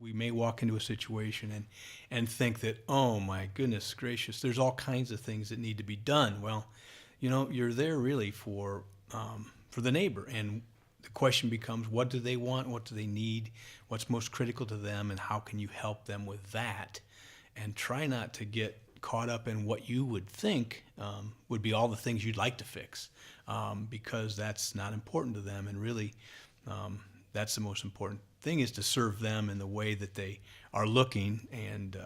We may walk into a situation and think that, oh my goodness gracious, there's all kinds of things that need to be done. Well, you're there really for the neighbor, and the question becomes, what do they want? What do they need? What's most critical to them, and how can you help them with that? And try not to get caught up in what you would think would be all the things you'd like to fix, because that's not important to them. And really, that's the most important thing, is to serve them in the way that they are looking. And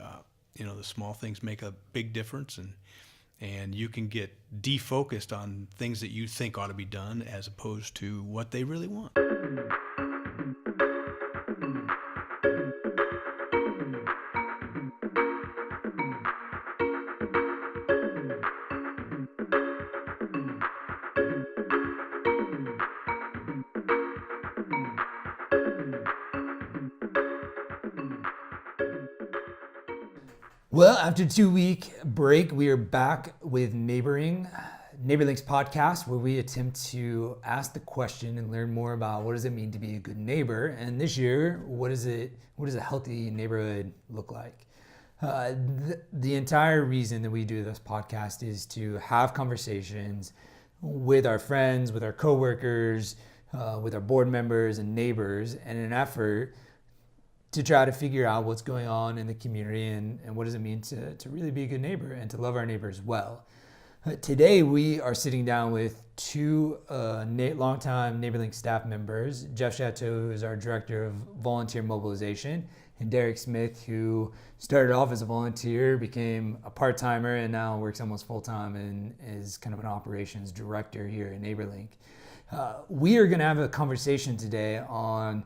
the small things make a big difference, and you can get defocused on things that you think ought to be done as opposed to what they really want. Well, after a 2-week break, we are back with NeighborLink's podcast, where we attempt to ask the question and learn more about what does it mean to be a good neighbor. And this year, what does a healthy neighborhood look like? The entire reason that we do this podcast is to have conversations with our friends, with our coworkers, with our board members and neighbors, in an effort to try to figure out what's going on in the community and what does it mean to really be a good neighbor and to love our neighbors well. Today, we are sitting down with two longtime NeighborLink staff members, Jeff Shatto, who is our Director of Volunteer Mobilization, and Derrick Smith, who started off as a volunteer, became a part-timer, and now works almost full-time and is kind of an operations director here at NeighborLink. We are going to have a conversation today on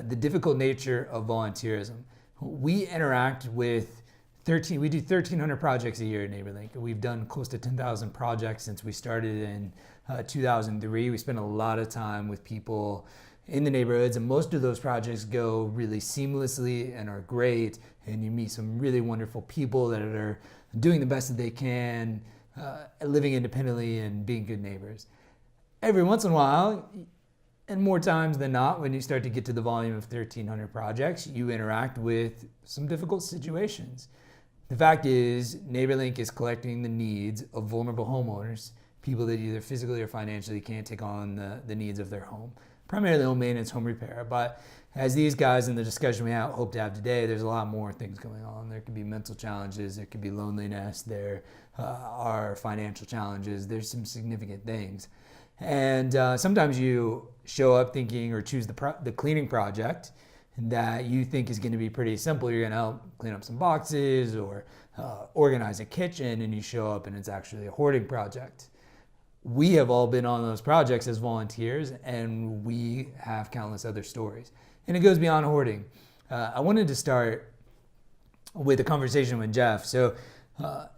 the difficult nature of volunteerism. We interact with we do 1,300 projects a year at NeighborLink. We've done close to 10,000 projects since we started in 2003. We spend a lot of time with people in the neighborhoods, and most of those projects go really seamlessly and are great, and you meet some really wonderful people that are doing the best that they can, living independently and being good neighbors. Every once in a while, and more times than not, when you start to get to the volume of 1,300 projects, you interact with some difficult situations. The fact is, NeighborLink is collecting the needs of vulnerable homeowners, people that either physically or financially can't take on the needs of their home, primarily home maintenance, home repair. But as these guys in the discussion we hope to have today, there's a lot more things going on. There could be mental challenges, there could be loneliness, there are financial challenges, there's some significant things. And sometimes you show up thinking or choose the cleaning project that you think is going to be pretty simple. You're going to help clean up some boxes or organize a kitchen, and you show up and it's actually a hoarding project. We have all been on those projects as volunteers, and we have countless other stories. And it goes beyond hoarding. I wanted to start with a conversation with Jeff. So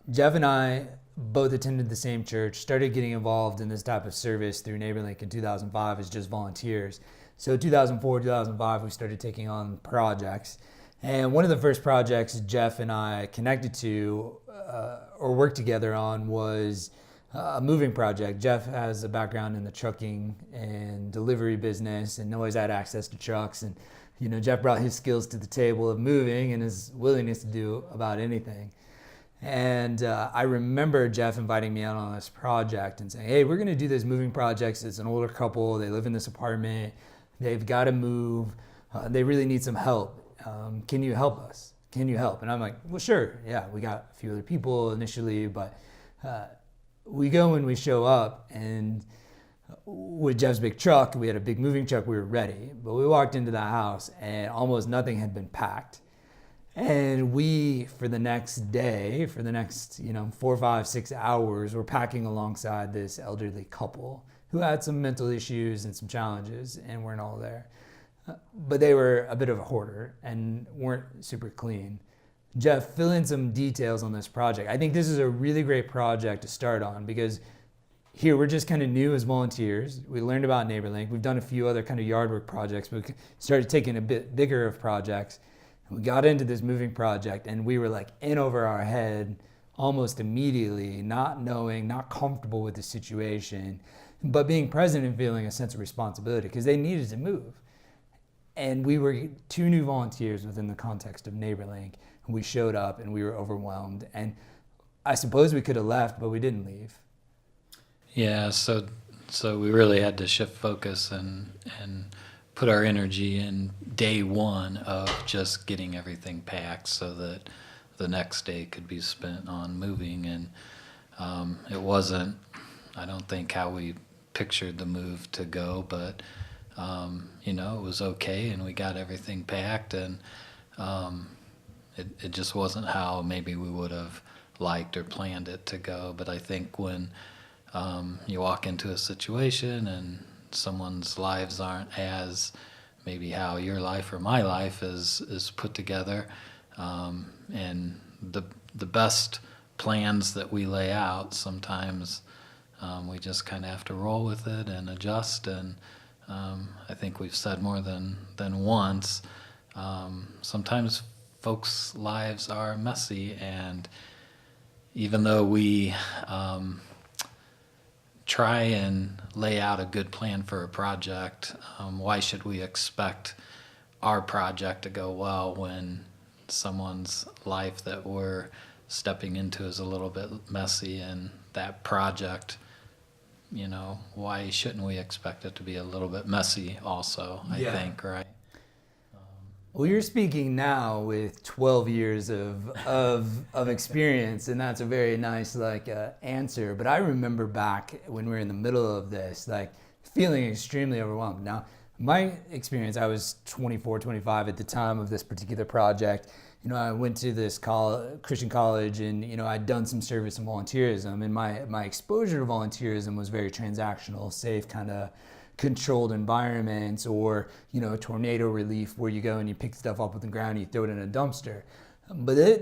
Jeff and I both attended the same church, started getting involved in this type of service through NeighborLink in 2005 as just volunteers. So 2004, 2005, we started taking on projects. And one of the first projects Jeff and I connected to or worked together on was a moving project. Jeff has a background in the trucking and delivery business and always had access to trucks. And Jeff brought his skills to the table of moving and his willingness to do about anything. And I remember Jeff inviting me out on this project and saying, hey, we're going to do this moving project. It's an older couple. They live in this apartment. They've got to move. They really need some help. Can you help us? Can you help? And I'm like, well, sure. Yeah, we got a few other people initially, but we go and we show up, and with Jeff's big truck, we had a big moving truck, we were ready. But we walked into the house and almost nothing had been packed. And we, for the next day, for the next 4, 5, 6 hours, were packing alongside this elderly couple who had some mental issues and some challenges and weren't all there. But they were a bit of a hoarder and weren't super clean. Jeff, fill in some details on this project. I think this is a really great project to start on, because here we're just kind of new as volunteers. We learned about NeighborLink. We've done a few other kind of yard work projects, but we started taking a bit bigger of projects. We got into this moving project and we were like in over our head almost immediately, not knowing, not comfortable with the situation, but being present and feeling a sense of responsibility because they needed to move. And we were 2 new volunteers within the context of NeighborLink. And we showed up and we were overwhelmed. And I suppose we could have left, but we didn't leave. Yeah, so we really had to shift focus and put our energy in day one of just getting everything packed so that the next day could be spent on moving. And it wasn't, I don't think, how we pictured the move to go, but you know, it was okay, and we got everything packed, and it just wasn't how maybe we would have liked or planned it to go. But I think when you walk into a situation and someone's lives aren't as maybe how your life or my life is put together, and the best plans that we lay out, sometimes we just kind of have to roll with it and adjust. And I think we've said more than once, sometimes folks' lives are messy, and even though we try and lay out a good plan for a project, why should we expect our project to go well when someone's life that we're stepping into is a little bit messy? And that project, you know, why shouldn't we expect it to be a little bit messy also, I think, right? Well, you're speaking now with 12 years of experience, and that's a very nice answer. But I remember back when we were in the middle of this, feeling extremely overwhelmed. Now, my experience, I was 24, 25 at the time of this particular project. You know, I went to this Christian college, and you know, I'd done some service and volunteerism, and my exposure to volunteerism was very transactional, safe, kind of controlled environments, or you know, tornado relief, where you go and you pick stuff up with the ground and you throw it in a dumpster. But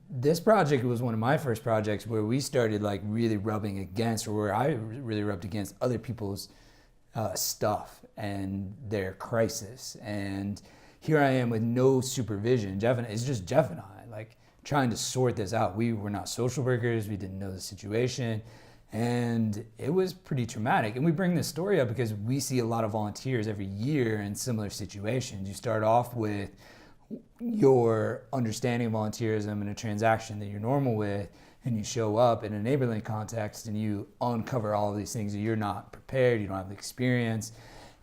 this project was one of my first projects where we started really rubbing against, or where I really rubbed against other people's stuff and their crisis. And here I am with no supervision. It's just Jeff and I, trying to sort this out. We were not social workers. We didn't know the situation. And it was pretty traumatic. And we bring this story up because we see a lot of volunteers every year in similar situations. You start off with your understanding of volunteerism and a transaction that you're normal with, and you show up in a NeighborLink context and you uncover all of these things that you're not prepared, you don't have the experience,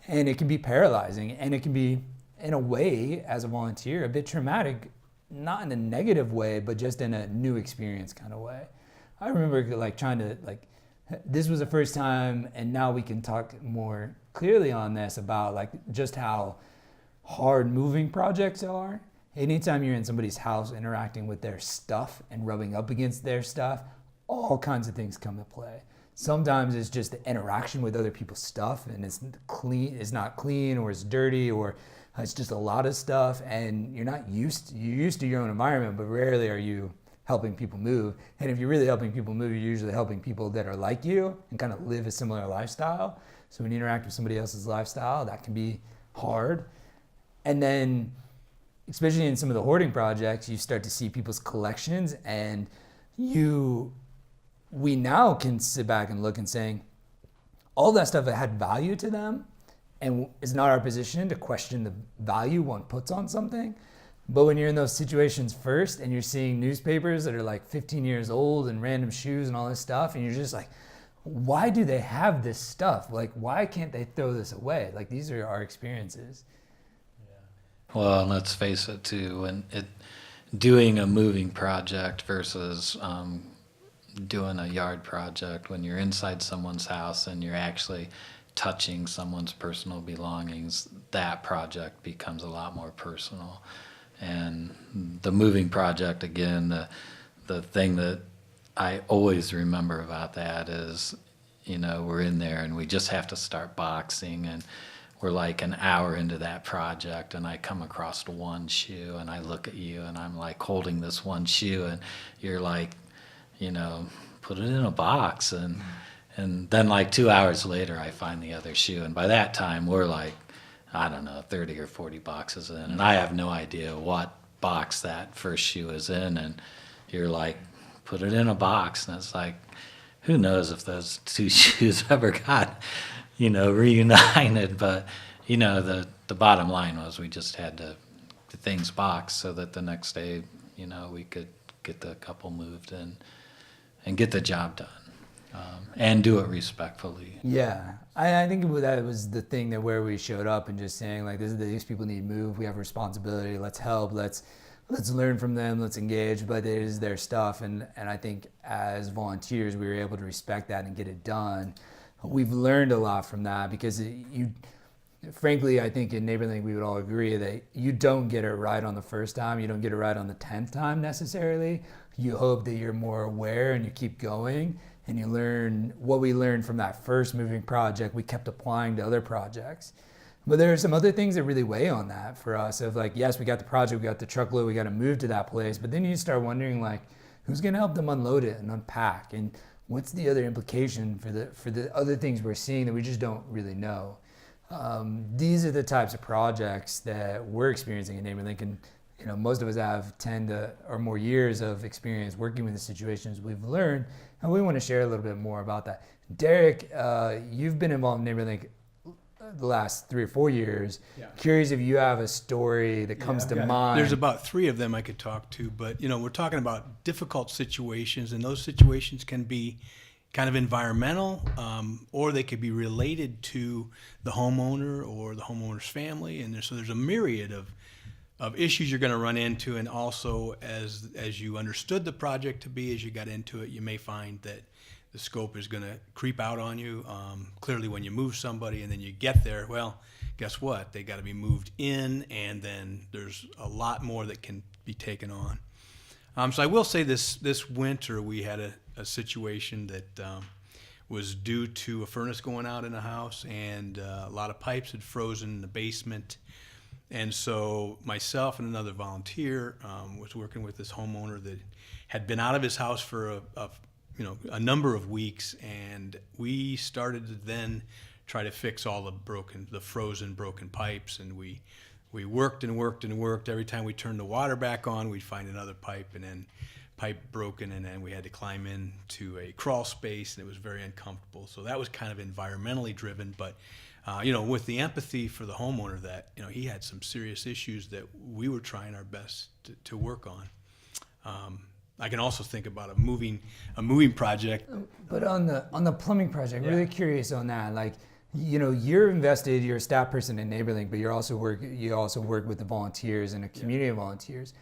and it can be paralyzing, and it can be, in a way, as a volunteer, a bit traumatic, not in a negative way, but just in a new experience kind of way. I remember trying to this was the first time, and now we can talk more clearly on this about just how hard moving projects are. Anytime you're in somebody's house interacting with their stuff and rubbing up against their stuff, all kinds of things come to play. Sometimes it's just the interaction with other people's stuff, and it's not clean, or it's dirty, or it's just a lot of stuff, and you're used to your own environment, but rarely are you helping people move. And if you're really helping people move, you're usually helping people that are like you and kind of live a similar lifestyle. So when you interact with somebody else's lifestyle, that can be hard. And then, especially in some of the hoarding projects, you start to see people's collections, and we now can sit back and look and saying, all that stuff that had value to them, and it's not our position to question the value one puts on something. But when you're in those situations first, and you're seeing newspapers that are 15 years old and random shoes and all this stuff, and you're just why do they have this stuff? Why can't they throw this away? These are our experiences. Well, and let's face it too, doing a moving project versus doing a yard project, when you're inside someone's house and you're actually touching someone's personal belongings, that project becomes a lot more personal. And the moving project, again, the thing that I always remember about that is, you know, we're in there and we just have to start boxing, and we're an hour into that project, and I come across one shoe, and I look at you, and I'm holding this one shoe, and you're you know, put it in a box, and then 2 hours later I find the other shoe, and by that time we're I don't know, 30 or 40 boxes in, and I have no idea what box that first shoe is in, and you're put it in a box, and it's who knows if those two shoes ever got, you know, reunited. But the bottom line was we just had to get things boxed so that the next day, we could get the couple moved in and get the job done, and do it respectfully. Yeah, I think that was the thing that where we showed up and just saying like, these people need to move. We have a responsibility. Let's help. Let's learn from them. Let's engage. But it is their stuff, and I think as volunteers we were able to respect that and get it done. We've learned a lot from that because frankly, I think in NeighborLink we would all agree that you don't get it right on the first time. You don't get it right on the 10th time necessarily. You hope that you're more aware and you keep going and you learn what we learned from that first moving project. We kept applying to other projects. But there are some other things that really weigh on that for us of like, yes, we got the project, we got the truckload, we got to move to that place. But then you start wondering like, who's going to help them unload it and unpack? And what's the other implication for the other things we're seeing that we just don't really know? These are the types of projects that we're experiencing in NeighborLink, and most of us have 10 or more years of experience working with the situations we've learned, and we want to share a little bit more about that. Derrick, you've been involved in NeighborLink the last 3 or 4 years. Yeah. Curious if you have a story that comes to mind. There's about 3 of them I could talk to, but we're talking about difficult situations, and those situations can be kind of environmental, or they could be related to the homeowner or the homeowner's family, and there's a myriad of issues you're going to run into. And also, as you understood the project to be, as you got into it, you may find that the scope is going to creep out on you. Clearly, when you move somebody and then you get there, well, guess what? They got to be moved in, and then there's a lot more that can be taken on. So I will say this winter we had a situation that was due to a furnace going out in a house, and a lot of pipes had frozen in the basement. And so myself and another volunteer was working with this homeowner that had been out of his house for a number of weeks, and we started to then try to fix all the frozen broken pipes, and we worked and worked and worked. Every time we turned the water back on, we'd find another pipe, and then pipe broken, and then we had to climb into a crawl space, and it was very uncomfortable. So that was kind of environmentally driven, but with the empathy for the homeowner that he had some serious issues that we were trying our best to work on. I can also think about a moving project. But on the plumbing project, yeah. Really curious on that. Like, you're invested, you're a staff person in NeighborLink, but you also work with the volunteers and a community of volunteers.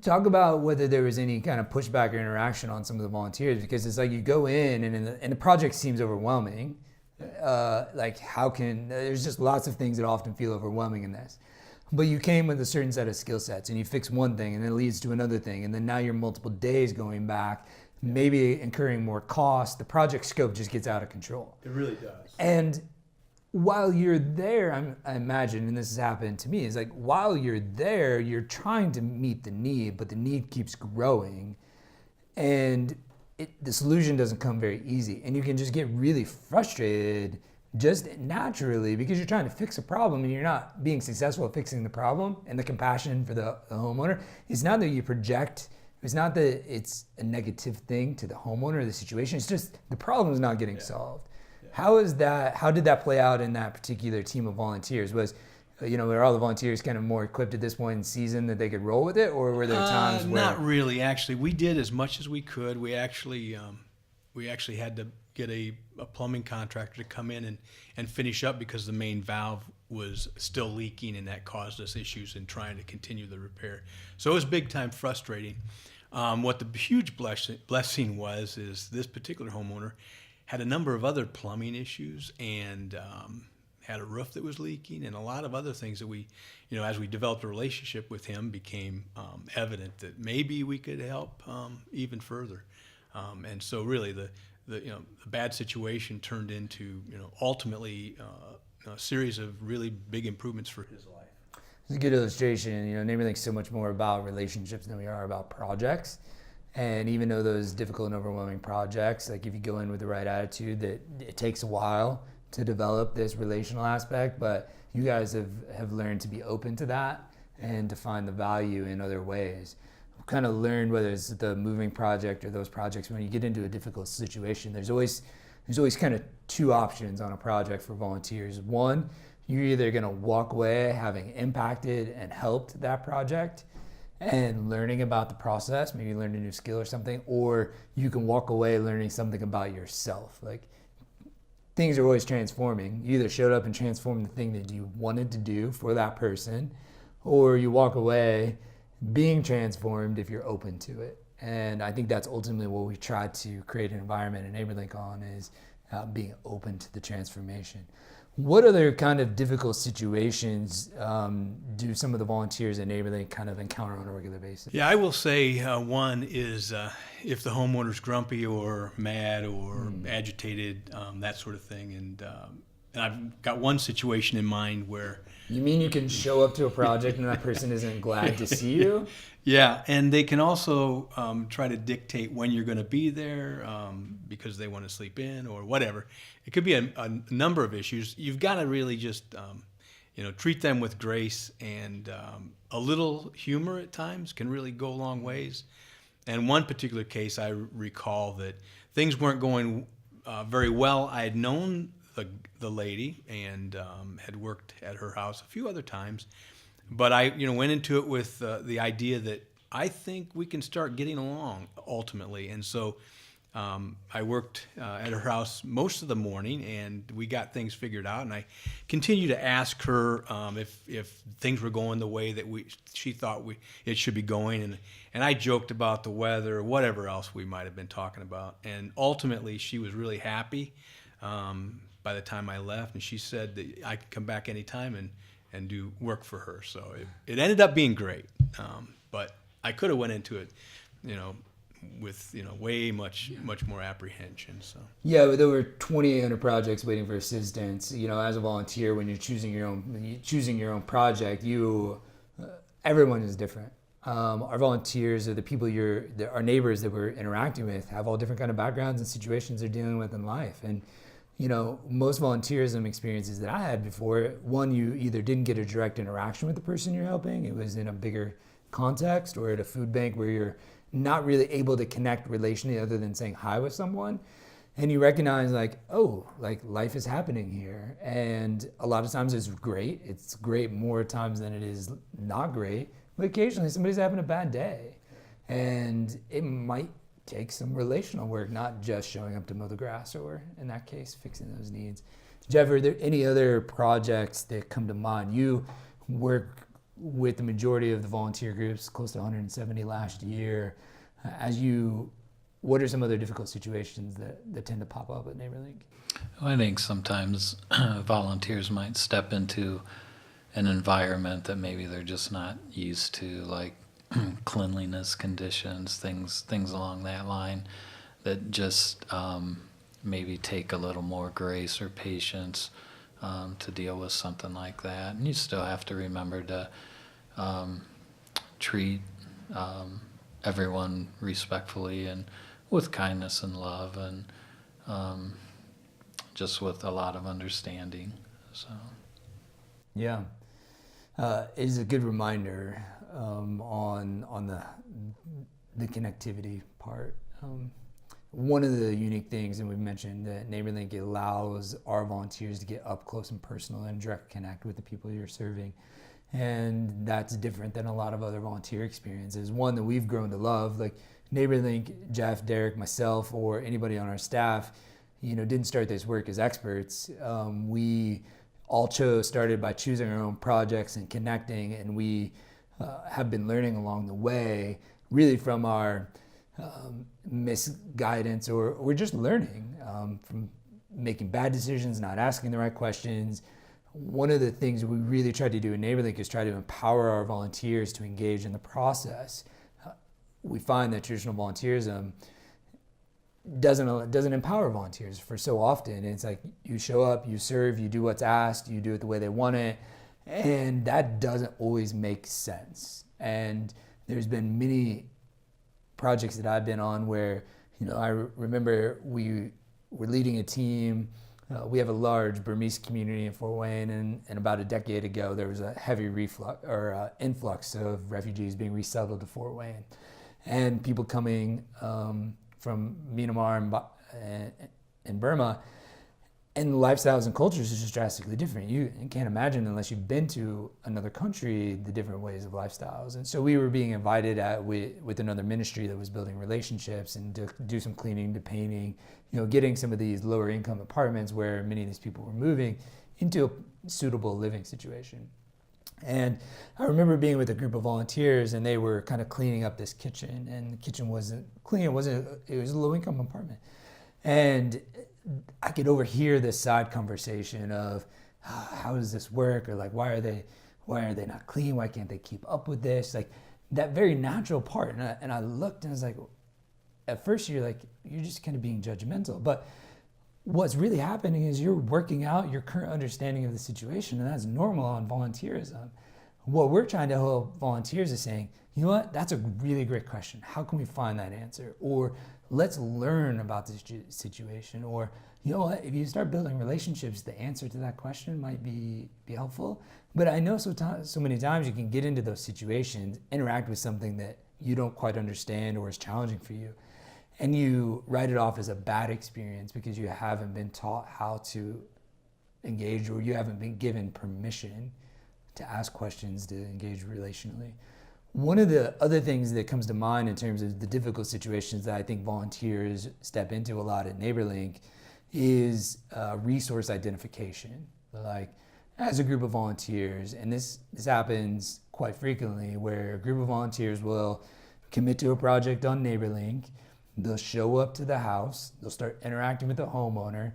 Talk about whether there was any kind of pushback or interaction on some of the volunteers, because it's like you go in and the project seems overwhelming. There's just lots of things that often feel overwhelming in this. But you came with a certain set of skill sets, and you fix one thing, and it leads to another thing, and then now you're multiple days going back, maybe incurring more cost. The project scope just gets out of control. It really does. And while you're there, I imagine, and this has happened to me, is like while you're there, you're trying to meet the need, but the need keeps growing, and the solution doesn't come very easy, and you can just get really frustrated just naturally because you're trying to fix a problem and you're not being successful at fixing the problem. And the compassion for the homeowner is not that you project, it's not that it's a negative thing to the homeowner or the situation, it's just the problem is not getting solved. Yeah. How did that play out in that particular team of volunteers? Were all the volunteers kind of more equipped at this point in season that they could roll with it, or were there times where... Not really, actually. We did as much as we could. We actually had to get a plumbing contractor to come in and finish up because the main valve was still leaking, and that caused us issues in trying to continue the repair. So it was big time frustrating. What the huge blessing was is this particular homeowner had a number of other plumbing issues and had a roof that was leaking, and a lot of other things that we, as we developed a relationship with him, became evident that maybe we could help even further. And so really the bad situation turned into, ultimately a series of really big improvements for his life. It's a good illustration. NeighborLink's so much more about relationships than we are about projects. And even though those difficult and overwhelming projects, like if you go in with the right attitude, that it takes a while to develop this relational aspect, but you guys have learned to be open to that and to find the value in other ways. We've kind of learned, whether it's the moving project or those projects, when you get into a difficult situation, there's always there's always kind of two options on a project for volunteers. One, you're either going to walk away having impacted and helped that project and learning about the process, maybe learn a new skill or something, or you can walk away learning something about yourself. Like, things are always transforming. You either showed up and transformed the thing that you wanted to do for that person, or you walk away being transformed if you're open to it. And I think that's ultimately what we try to create an environment in NeighborLink on, is being open to the transformation. What other kind of difficult situations do some of the volunteers in NeighborLink kind of encounter on a regular basis? Yeah, I will say one is if the homeowner's grumpy or mad or agitated, that sort of thing. And I've got one situation in mind where... You mean you can show up to a project and that person isn't glad to see you? Yeah, and they can also try to dictate when you're going to be there because they want to sleep in or whatever. It could be a number of issues. You've got to really just treat them with grace, and a little humor at times can really go a long ways. And one particular case, I recall that things weren't going very well. I had known the lady and had worked at her house a few other times. But I, went into it with the idea that I think we can start getting along ultimately. And so I worked at her house most of the morning, and we got things figured out. And I continued to ask her if things were going the way that she thought it should be going. And I joked about the weather or whatever else we might have been talking about. And ultimately, she was really happy by the time I left. And she said that I could come back anytime and do work for her. So it ended up being great. But I could have went into it, with, way much more apprehension. So yeah, but there were 2,800 projects waiting for assistance. As a volunteer, when you're choosing your own project, everyone is different. Our volunteers, or the people our neighbors that we're interacting with, have all different kind of backgrounds and situations they're dealing with in life. And most volunteerism experiences that I had before, one, you either didn't get a direct interaction with the person you're helping, it was in a bigger context, or at a food bank where you're not really able to connect relationally other than saying hi with someone. And you recognize life is happening here. And a lot of times it's great. It's great more times than it is not great. But occasionally somebody's having a bad day. And it might take some relational work, not just showing up to mow the grass, or in that case, fixing those needs. Jeff, are there any other projects that come to mind? You work with the majority of the volunteer groups, close to 170 last year. What are some other difficult situations that tend to pop up at NeighborLink? Well, I think sometimes volunteers might step into an environment that maybe they're just not used to, like cleanliness conditions, things along that line, that just maybe take a little more grace or patience to deal with something like that. And you still have to remember to treat everyone respectfully and with kindness and love, and just with a lot of understanding. So yeah, is a good reminder on the connectivity part. One of the unique things, and we've mentioned, that NeighborLink allows our volunteers to get up close and personal and direct connect with the people you're serving. And that's different than a lot of other volunteer experiences. One that we've grown to love, like NeighborLink, Jeff, Derrick, myself, or anybody on our staff, didn't start this work as experts. We all started by choosing our own projects and connecting, and we have been learning along the way, really from our misguidance, or we're just learning from making bad decisions, not asking the right questions. One of the things we really try to do in NeighborLink is try to empower our volunteers to engage in the process. We find that traditional volunteerism doesn't empower volunteers for so often. It's like you show up, you serve, you do what's asked, you do it the way they want it, and that doesn't always make sense. And there's been many projects that I've been on where, I remember we were leading a team. We have a large Burmese community in Fort Wayne, and about a decade ago there was a heavy influx of refugees being resettled to Fort Wayne, and people coming from Myanmar in Burma. And lifestyles and cultures is just drastically different. You can't imagine, unless you've been to another country, the different ways of lifestyles. And so we were being invited with another ministry that was building relationships and to do some cleaning, to painting, getting some of these lower income apartments where many of these people were moving into a suitable living situation. And I remember being with a group of volunteers, and they were kind of cleaning up this kitchen, and the kitchen wasn't clean. It was a low income apartment. And I could overhear this side conversation of how does this work, or like why are they not clean? Why can't they keep up with this? Like that very natural part. And I looked and I was like, at first you're just kind of being judgmental, but what's really happening is you're working out your current understanding of the situation, and that's normal on volunteerism. What we're trying to help volunteers is saying, you know what, that's a really great question. How can we find that answer? Or let's learn about this situation. Or, you know what, if you start building relationships, the answer to that question might be helpful. But I know so many times you can get into those situations, interact with something that you don't quite understand or is challenging for you, and you write it off as a bad experience because you haven't been taught how to engage, or you haven't been given permission to ask questions, to engage relationally. One of the other things that comes to mind in terms of the difficult situations that I think volunteers step into a lot at NeighborLink is resource identification. Like, as a group of volunteers, and this happens quite frequently, where a group of volunteers will commit to a project on NeighborLink, they'll show up to the house, they'll start interacting with the homeowner,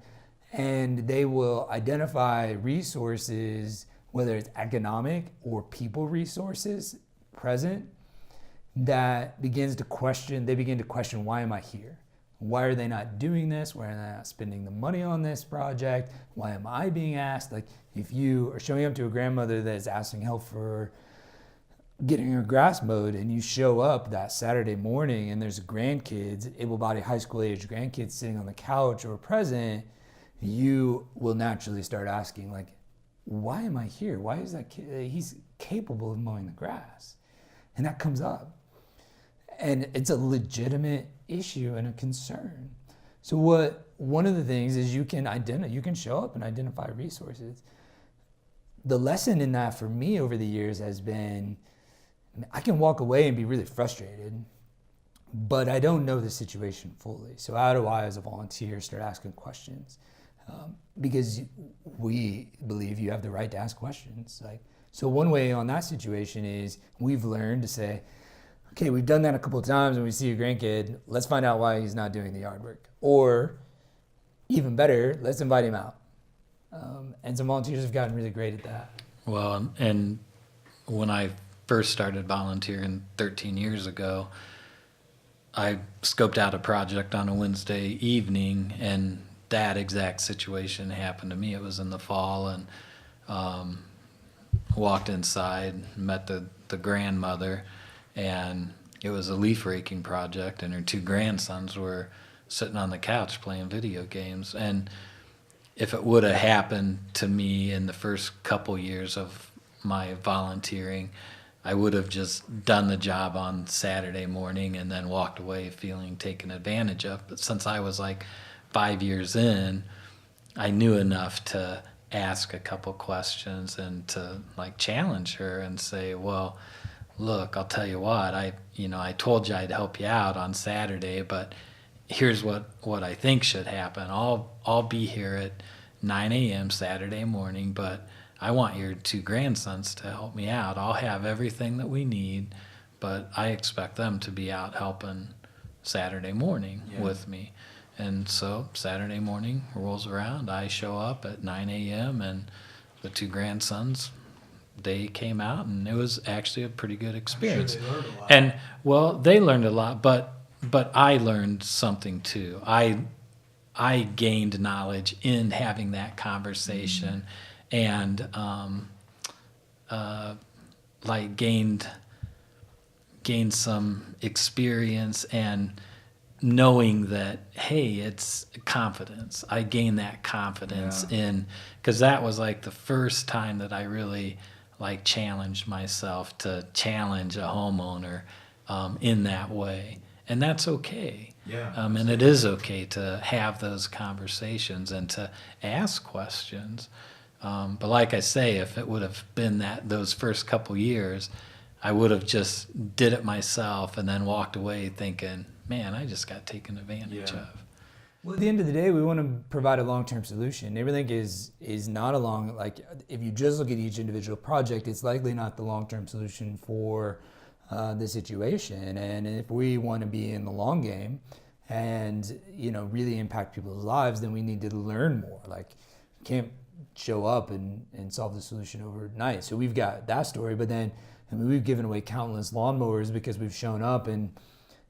and they will identify resources, whether it's economic or people resources present, that begin to question, why am I here? Why are they not doing this? Why are they not spending the money on this project? Why am I being asked? Like, if you are showing up to a grandmother that's asking help for getting her grass mowed, and you show up that Saturday morning and there's grandkids, able-bodied high school age grandkids sitting on the couch or present, you will naturally start asking, like, why am I here? Why is that kid, he's capable of mowing the grass? And that comes up. And it's a legitimate issue and a concern. So one of the things is you can show up and identify resources. The lesson in that for me over the years has been, I can walk away and be really frustrated, but I don't know the situation fully. So how do I, as a volunteer, start asking questions? Because we believe you have the right to ask questions. So one way on that situation is we've learned to say, okay, we've done that a couple of times when we see a grandkid, let's find out why he's not doing the yard work. Or even better, let's invite him out. And some volunteers have gotten really great at that. Well, and when I first started volunteering 13 years ago, I scoped out a project on a Wednesday evening, and that exact situation happened to me. It was in the fall, and walked inside, met the grandmother, and it was a leaf raking project, and her two grandsons were sitting on the couch playing video games. And if it would have happened to me in the first couple years of my volunteering, I would have just done the job on Saturday morning and then walked away feeling taken advantage of. But since I was like 5 years in, I knew enough to ask a couple questions and to like challenge her and say, well, look, I'll tell you what, I told you I'd help you out on Saturday, but here's what I think should happen. I'll be here at 9 a.m. Saturday morning, but I want your two grandsons to help me out. I'll have everything that we need, but I expect them to be out helping Saturday morning with me. And so Saturday morning rolls around, I show up at 9 a.m. and the two grandsons, they came out, and it was actually a pretty good experience. I'm sure they learned a lot. And well, they learned a lot, but I learned something too. I gained knowledge in having that conversation, and like gained some experience and knowing that, hey, it's confidence. I gained that confidence in, because that was like the first time that I really like challenged myself to challenge a homeowner in that way. And that's okay. Yeah. And it is okay to have those conversations and to ask questions. But like I say, if it would have been those first couple years, I would have just did it myself and then walked away thinking, man, I just got taken advantage of. Well, at the end of the day, we want to provide a long-term solution. NeighborLink is not if you just look at each individual project, it's likely not the long-term solution for the situation. And if we want to be in the long game and, really impact people's lives, then we need to learn more. Like, you can't show up and solve the solution overnight. So we've got that story, but then, we've given away countless lawnmowers because we've shown up and,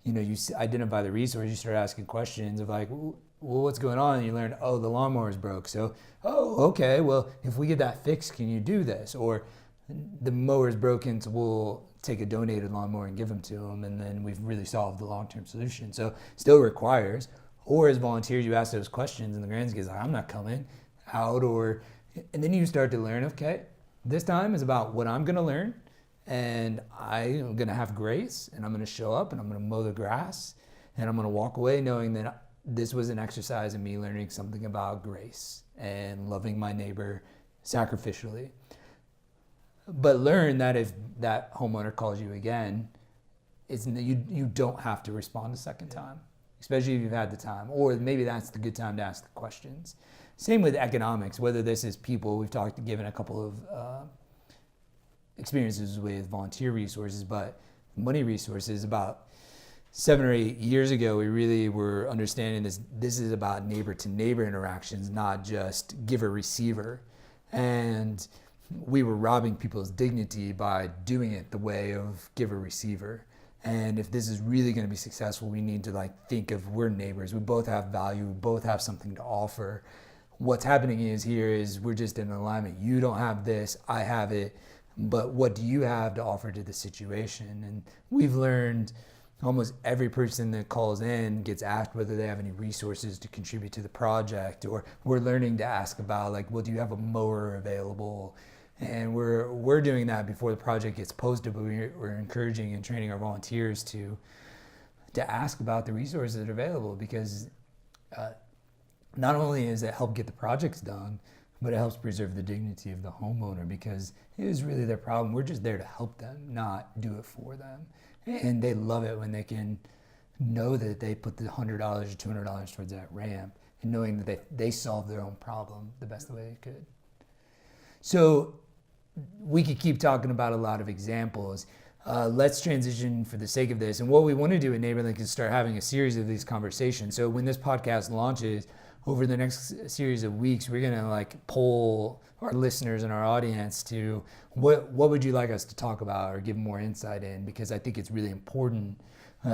you identify the resource, you start asking questions of like, well, what's going on? And you learn, oh, the lawnmower's broke. So, oh, okay, well, if we get that fixed, can you do this? Or the mower's broken, so we'll take a donated lawnmower and give them to them, and then we've really solved the long-term solution. So still requires, or as volunteers, you ask those questions and the grand guy's like, I'm not coming out, and then you start to learn, okay, this time is about what I'm gonna learn, and I'm gonna have grace, and I'm gonna show up, and I'm gonna mow the grass, and I'm gonna walk away knowing that this was an exercise in me learning something about grace and loving my neighbor sacrificially. But learn that if that homeowner calls you again, you don't have to respond a second time, especially if you've had the time, or maybe that's the good time to ask the questions. Same with economics, whether this is people, we've given a couple of experiences with volunteer resources, but money resources. About 7 or 8 years ago, we really were understanding this is about neighbor to neighbor interactions, not just giver receiver. And we were robbing people's dignity by doing it the way of giver receiver. And if this is really going to be successful, we need to think of we're neighbors. We both have value. We both have something to offer. What's happening is we're just in alignment. You don't have this, I have it, but what do you have to offer to the situation? And we've learned almost every person that calls in gets asked whether they have any resources to contribute to the project, or we're learning to ask about well, do you have a mower available? And we're doing that before the project gets posted, but we're encouraging and training our volunteers to ask about the resources that are available, because not only does it help get the projects done, but it helps preserve the dignity of the homeowner, because it is really their problem. We're just there to help them, not do it for them. And they love it when they can know that they put the $100 or $200 towards that ramp, and knowing that they solved their own problem the best way they could. So we could keep talking about a lot of examples. Let's transition for the sake of this. And what we want to do at NeighborLink is start having a series of these conversations. So when this podcast launches, over the next series of weeks, we're going to poll our listeners and our audience to what would you like us to talk about or give more insight in, because I think it's really important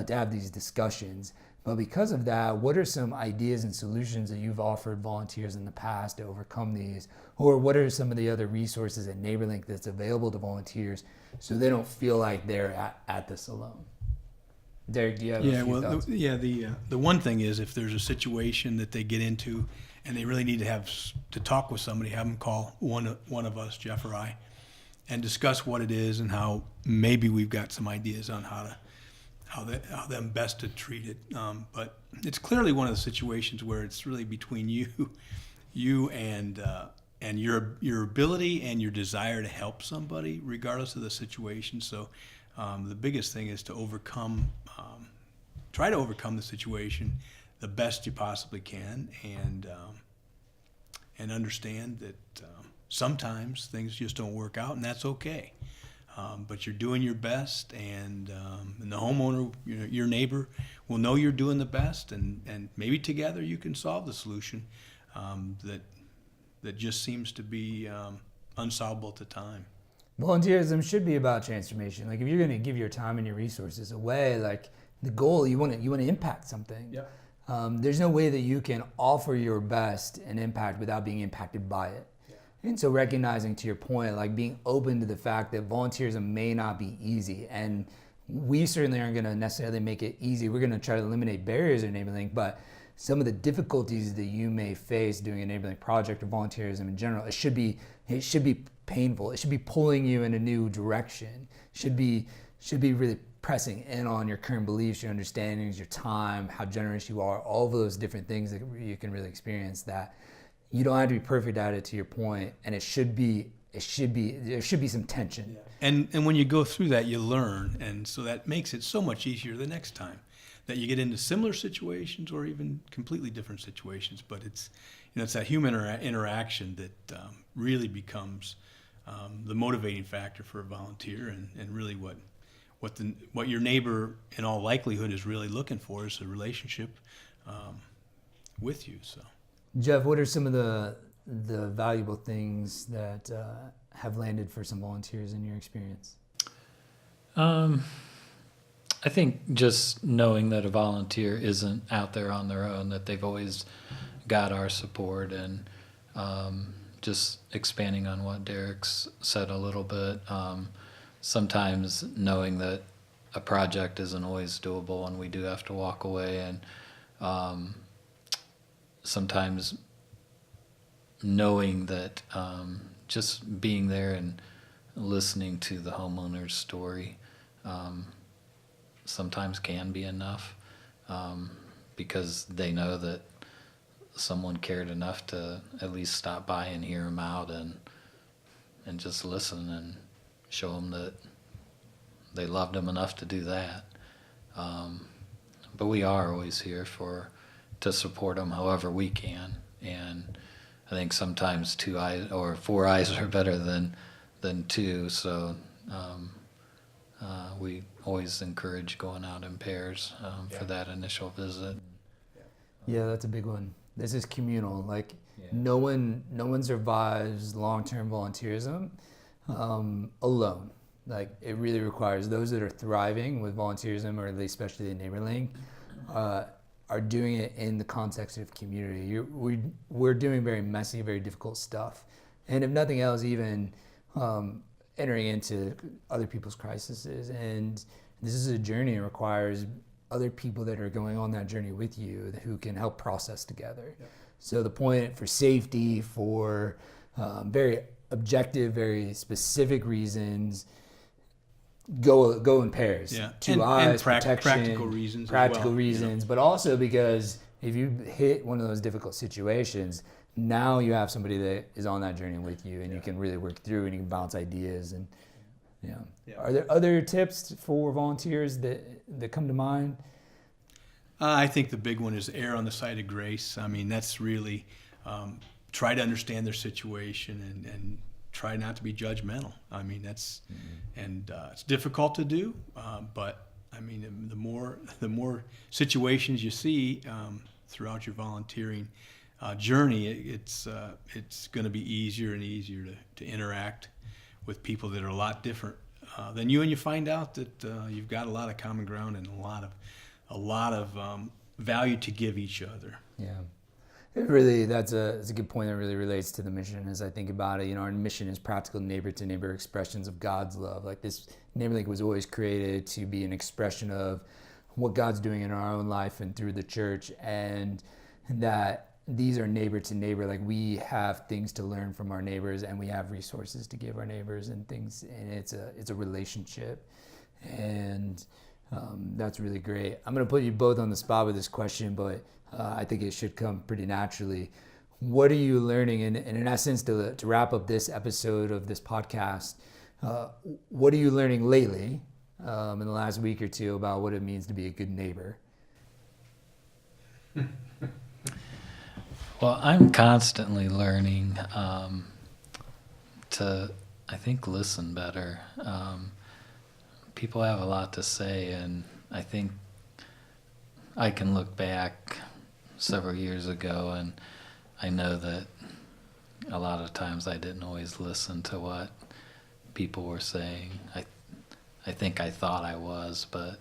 to have these discussions. But because of that, what are some ideas and solutions that you've offered volunteers in the past to overcome these? Or what are some of the other resources at NeighborLink that's available to volunteers so they don't feel like they're at this alone? Derrick, do you have a few thoughts? The one thing is, if there's a situation that they get into and they really need to talk with somebody, have them call one of us, Jeff or I, and discuss what it is and how maybe we've got some ideas on how them best to treat it. But it's clearly one of the situations where it's really between you and your ability and your desire to help somebody, regardless of the situation. So the biggest thing is to try to overcome the situation the best you possibly can, and understand that sometimes things just don't work out, and that's okay. But you're doing your best, and the homeowner, your neighbor, will know you're doing the best, and maybe together you can solve the solution that just seems to be unsolvable at the time. Volunteerism should be about transformation. If you're going to give your time and your resources away, the goal, you want to impact something. Yeah. There's no way that you can offer your best and impact without being impacted by it. Yeah. And so recognizing, to your point, being open to the fact that volunteerism may not be easy, and we certainly aren't going to necessarily make it easy. We're going to try to eliminate barriers at NeighborLink, but some of the difficulties that you may face doing a NeighborLink project or volunteerism in general, it should be painful. It should be pulling you in a new direction. It should be really pressing in on your current beliefs, your understandings, your time, how generous you are, all of those different things that you can really experience, that you don't have to be perfect at it, to your point, and there should be some tension. Yeah. And when you go through that, you learn, and so that makes it so much easier the next time that you get into similar situations or even completely different situations. But it's it's that human interaction that really becomes the motivating factor for a volunteer, and really what your neighbor in all likelihood is really looking for is a relationship with you. So, Jeff, what are some of the valuable things that have landed for some volunteers in your experience? I think just knowing that a volunteer isn't out there on their own, that they've always got our support, and just expanding on what Derrick's said a little bit. Sometimes knowing that a project isn't always doable and we do have to walk away, and sometimes knowing that just being there and listening to the homeowner's story sometimes can be enough, because they know that someone cared enough to at least stop by and hear them out, and just listen and show them that they loved them enough to do that. But we are always here to support them however we can, and I think sometimes 2 eyes or 4 eyes are better than 2. So we always encourage going out in pairs for that initial visit. Yeah, that's a big one. This is communal. Like, no one survives long-term volunteerism alone. Like, it really requires those that are thriving with volunteerism, or at least especially in NeighborLink, are doing it in the context of community. We're doing very messy, very difficult stuff, and if nothing else, even entering into other people's crises. And this is a journey. It requires other people that are going on that journey with you, who can help process together. Yep. So the point for safety, for very objective, very specific reasons, go in pairs. Yeah. 2 eyes, and protection, practical reasons. Practical reasons, but also because if you hit one of those difficult situations, now you have somebody that is on that journey with you, and you can really work through, and you can bounce ideas. And Are there other tips for volunteers that come to mind? I think the big one is err on the side of grace. I mean, that's really try to understand their situation, and try not to be judgmental. I mean, that's and it's difficult to do, but I mean, the more situations you see throughout your volunteering journey, it's going to be easier and easier to interact with people that are a lot different than you, and you find out that you've got a lot of common ground and a lot of value to give each other. Yeah, that's a good point that really relates to the mission. As I think about it, our mission is practical neighbor-to-neighbor expressions of God's love. Like, this NeighborLink was always created to be an expression of what God's doing in our own life and through the church, and that these are neighbor to neighbor. Like, we have things to learn from our neighbors, and we have resources to give our neighbors and things, and it's a relationship, and that's really great. I'm going to put you both on the spot with this question, but I think it should come pretty naturally. What are you learning, and in essence, to wrap up this episode of this podcast, what are you learning lately in the last week or two about what it means to be a good neighbor? Well, I'm constantly learning to, I think, listen better. People have a lot to say, and I think I can look back several years ago, and I know that a lot of times I didn't always listen to what people were saying. I think I thought I was, but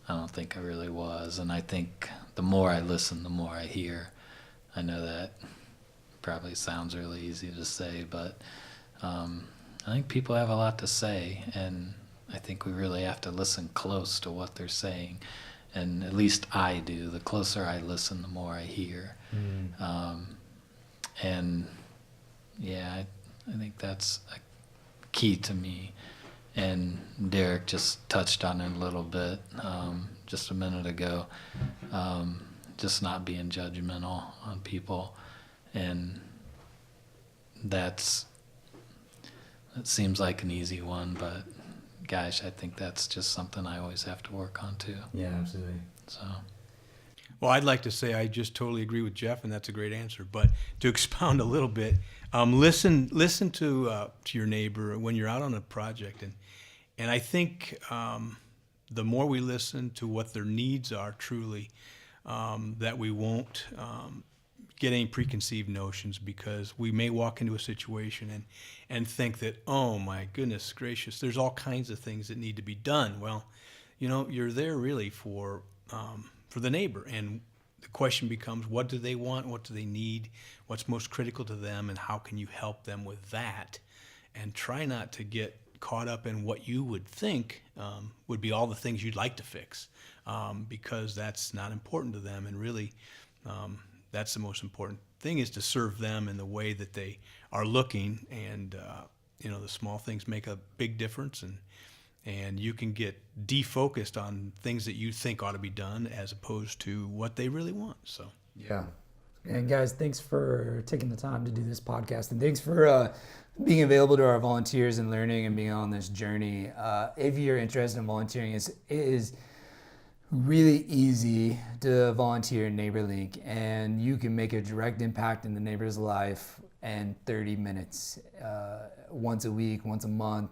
I don't think I really was. And I think the more I listen, the more I hear. I know that probably sounds really easy to say, but I think people have a lot to say, and I think we really have to listen close to what they're saying. And at least I do. The closer I listen, the more I hear. And yeah, I think that's a key to me. and Derrick just touched on it a little bit just a minute ago. Just not being judgmental on people, and that seems like an easy one, but gosh, I think that's just something I always have to work on too. Yeah, absolutely. So. Well, I'd like to say I just totally agree with Jeff, and that's a great answer. But to expound a little bit, listen to your neighbor when you're out on a project, and I think the more we listen to what their needs are truly, that we won't get any preconceived notions, because we may walk into a situation and think that, oh my goodness gracious, there's all kinds of things that need to be done. Well, you're there really for the neighbor, and the question becomes, what do they want? What do they need? What's most critical to them, and how can you help them with that? And try not to get caught up in what you would think would be all the things you'd like to fix, because that's not important to them. And really, that's the most important thing, is to serve them in the way that they are looking. And the small things make a big difference, and you can get defocused on things that you think ought to be done as opposed to what they really want. So yeah. And guys, thanks for taking the time to do this podcast, and thanks for being available to our volunteers and learning and being on this journey. If you're interested in volunteering, it is really easy to volunteer in NeighborLink, and you can make a direct impact in the neighbor's life in 30 minutes, once a week, once a month.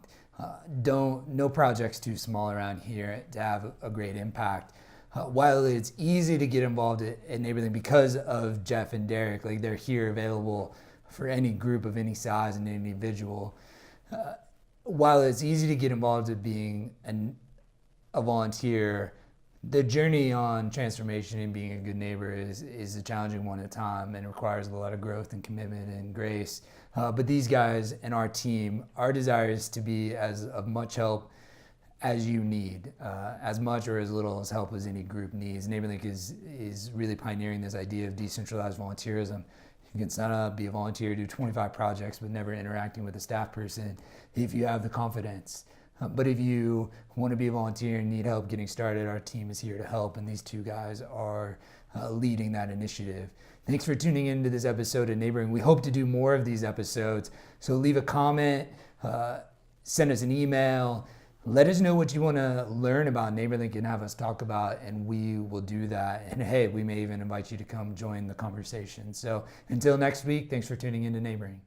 No project's too small around here to have a great impact. While it's easy to get involved at NeighborLink because of Jeff and Derrick, like they're here available for any group of any size and any individual. While it's easy to get involved at being a volunteer, the journey on transformation and being a good neighbor is a challenging one at a time, and requires a lot of growth and commitment and grace. But these guys and our team, our desire is to be as of much help as you need, as much or as little as help as any group needs. NeighborLink is really pioneering this idea of decentralized volunteerism. You can sign up, be a volunteer, do 25 projects, but never interacting with a staff person if you have the confidence. But if you want to be a volunteer and need help getting started, our team is here to help, and these two guys are leading that initiative. Thanks for tuning into this episode of Neighboring. We hope to do more of these episodes, so leave a comment, send us an email, let us know what you want to learn about NeighborLink and have us talk about, and we will do that. And hey, we may even invite you to come join the conversation. So until next week, thanks for tuning into Neighboring.